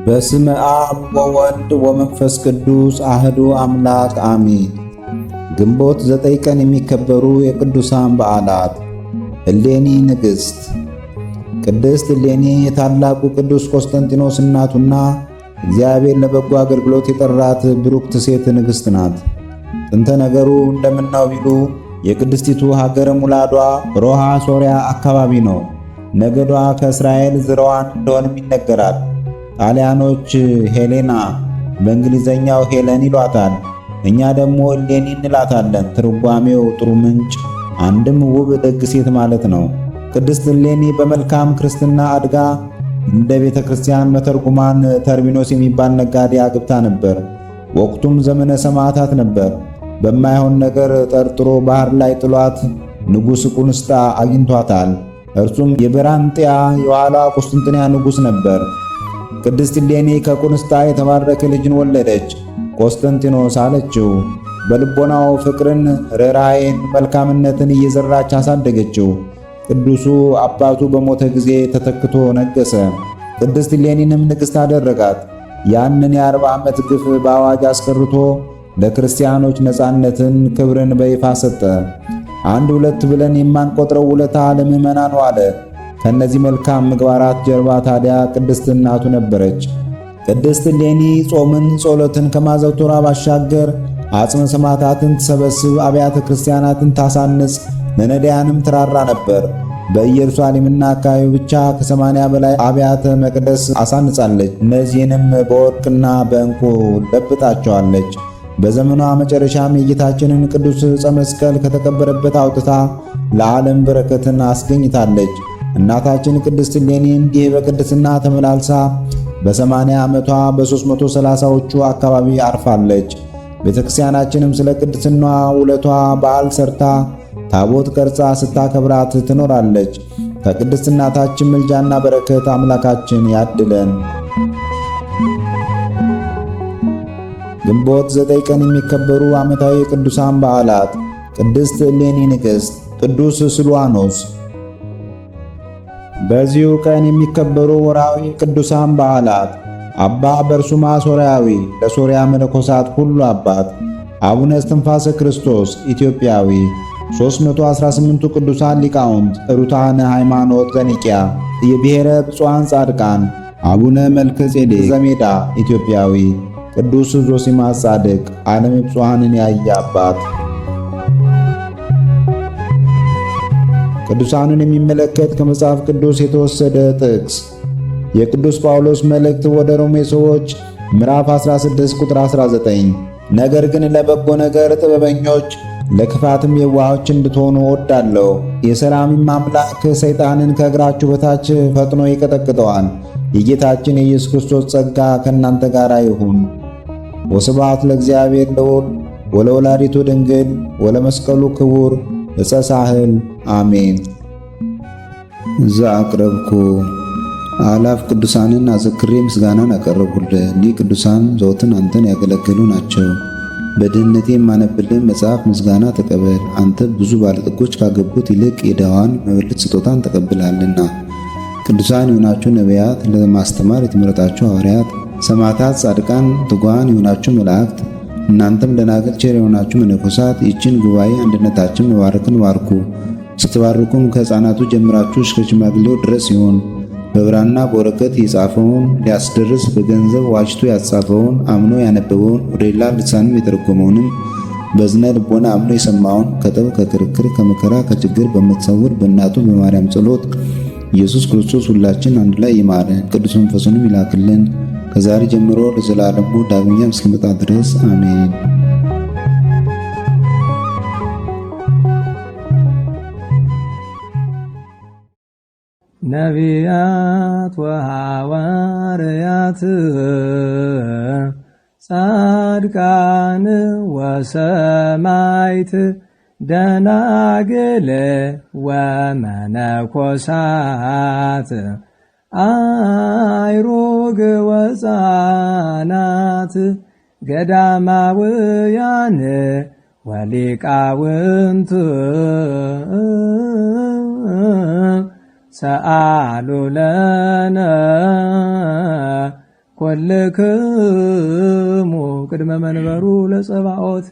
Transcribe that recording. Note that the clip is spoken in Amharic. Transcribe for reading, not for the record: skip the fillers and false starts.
በስመ አብ ወወልድ ወመንፈስ ቅዱስ አህዱ አምላክ አሜን። ግንቦት 9 ቀን የሚከበሩ የቅዱሳን በዓላት። እሌኒ ንግሥት። ቅድስት እሌኒ የታላቁ ቅዱስ ቆስጠንጢኖስ እናቱና እግዚአብሔር ለበጎ አገልግሎት የጠራት ብሩክት ሴት ንግሥት ናት። ጥንተ ነገሩ እንደምናው ቢሉ የቅድስቲቱ ሀገረ ሙላዷ ሮሃ ሶርያ አካባቢ ነው። ነገዷ ከእስራኤል ዝርዋን እንደሆነም ይነገራል። ጣሊያኖች ሄሌና በእንግሊዘኛው ሄለን ይሏታል። እኛ ደግሞ እሌኒ እንላታለን። ትርጓሜው ጥሩ ምንጭ፣ አንድም ውብ ደግ ሴት ማለት ነው። ቅድስት እሌኒ በመልካም ክርስትና አድጋ እንደ ቤተ ክርስቲያን መተርጉማን ተርሚኖስ የሚባል ነጋዴ አግብታ ነበር። ወቅቱም ዘመነ ሰማዕታት ነበር። በማይሆን ነገር ጠርጥሮ ባህር ላይ ጥሏት ንጉሥ ቁንስጣ አግኝቷታል። እርሱም የበራንጥያ የኋላ ቁስጥንጥንያ ንጉሥ ነበር። ቅድስት እሌኒ ከቁንስጣ የተባረከ ልጅን ወለደች። ቆስጠንጢኖስ አለችው። በልቦናው ፍቅርን፣ ርኅራኄን፣ መልካምነትን እየዘራች አሳደገችው። ቅዱሱ አባቱ በሞተ ጊዜ ተተክቶ ነገሰ። ቅድስት እሌኒንም ንግሥት አደረጋት። ያንን የ40 ዓመት ግፍ በአዋጅ አስቀርቶ ለክርስቲያኖች ነፃነትን፣ ክብርን በይፋ ሰጠ። አንድ ሁለት ብለን የማንቆጥረው ውለታ ለምዕመናን ዋለ። ከነዚህ መልካም ምግባራት ጀርባ ታዲያ ቅድስት እናቱ ነበረች። ቅድስት እሌኒ ጾምን፣ ጸሎትን ከማዘውተሯ ባሻገር አጽመ ሰማዕታትን ትሰበስብ፣ አብያተ ክርስቲያናትን ታሳንጽ፣ ለነዳያንም ትራራ ነበር። በኢየሩሳሌምና አካባቢ ብቻ ከ80 በላይ አብያተ መቅደስ አሳንጻለች። እነዚህንም በወርቅና በዕንቁ ለብጣቸዋለች። በዘመኗ መጨረሻም የጌታችንን ቅዱስ ዕፀ መስቀል ከተቀበረበት አውጥታ ለዓለም በረከትን አስገኝታለች። እናታችን ቅድስት እሌኒ እንዲህ በቅድስና ተመላልሳ በ80 ዓመቷ በ330ዎቹ አካባቢ አርፋለች። ቤተክርስቲያናችንም ስለ ቅድስና ውለቷ በዓል ሰርታ ታቦት ቀርጻ ስታከብራት ትኖራለች። ከቅድስት እናታችን ምልጃና በረከት አምላካችን ያድለን። ግንቦት 9 ቀን የሚከበሩ ዓመታዊ ቅዱሳን በዓላት። ቅድስት እሌኒ ንግሥት፣ ቅዱስ ስልዋኖስ። በዚሁ ቀን የሚከበሩ ወርሃዊ ቅዱሳን በዓላት። አባ በርሱማ ሶርያዊ፣ ለሶርያ መነኮሳት ሁሉ አባት። አቡነ እስትንፋሰ ክርስቶስ ኢትዮጵያዊ። 318ቱ ቅዱሳን ሊቃውንት ሩታነ ሃይማኖት ዘኒቅያ። የብሔረ ብፁዓን ጻድቃን አቡነ መልከ ጼዴቅ ዘሜዳ ኢትዮጵያዊ። ቅዱስ ዞሲማስ ጻድቅ ዓለም ብፁዓንን ያየ አባት። ቅዱሳኑን የሚመለከት ከመጽሐፍ ቅዱስ የተወሰደ ጥቅስ የቅዱስ ጳውሎስ መልእክት ወደ ሮሜ ሰዎች ምዕራፍ 16 ቁጥር 19። ነገር ግን ለበጎ ነገር ጥበበኞች ለክፋትም የዋሆች እንድትሆኑ እወዳለሁ። የሰላምም አምላክ ሰይጣንን ከእግራችሁ በታች ፈጥኖ ይቀጠቅጠዋል። የጌታችን የኢየሱስ ክርስቶስ ጸጋ ከእናንተ ጋር ይሁን። ወስብሐት ለእግዚአብሔር ልዑል ወለወላዲቱ ድንግል ወለመስቀሉ ክቡር ዕፀ ሳህል አሜን። ዘአቅረብኩ አላፍ ቅዱሳንን አዘክሬ ምስጋናን አቀረብኩልህ። እኒህ ቅዱሳን ዘወትር አንተን ያገለገሉ ናቸው። በድህነቴ የማነብልህ መጽሐፍ ምስጋና ተቀበል። አንተ ብዙ ባለጠጎች ካገቡት ይልቅ የድሃዋን መበለት ስጦታን ተቀብላለና። ቅዱሳን የሆናችሁ ነቢያት፣ ለማስተማር የተመረጣችሁ ሐዋርያት፣ ሰማዕታት፣ ጻድቃን፣ ትጉሃን የሆናችሁ መላእክት፣ እናንተም ደናግል ቸር የሆናችሁ መነኮሳት ይህችን ጉባኤ አንድነታችን መባረክን ባርኩ። ስትባርኩም ከሕፃናቱ ጀምራችሁ እስከ ሽማግሌው ድረስ ይሁን። በብራና በወረቀት የጻፈውን ሊያስደርስ በገንዘብ ዋጅቶ ያጻፈውን አምኖ ያነበበውን ወደ ሌላ ልሳንም የተረጎመውንም በዝነ ልቦና አምኖ የሰማውን ከጠብ ከክርክር ከመከራ ከችግር በምትሰውር በእናቱ በማርያም ጸሎት ኢየሱስ ክርስቶስ ሁላችን አንድ ላይ ይማረን፣ ቅዱስ መንፈሱንም ይላክልን ከዛሬ ጀምሮ ለዘላለሙ ዳግመኛ እስኪመጣ ድረስ አሜን። ነቢያት ወሐዋርያት ጻድቃን ወሰማዕት ደናግል ወመነኮሳት አይሩግ ወሕፃናት ገዳማውያን ወሊቃውንት ሰአሉ ለነ ኮልክሙ ቅድመ መንበሩ ለጸባኦት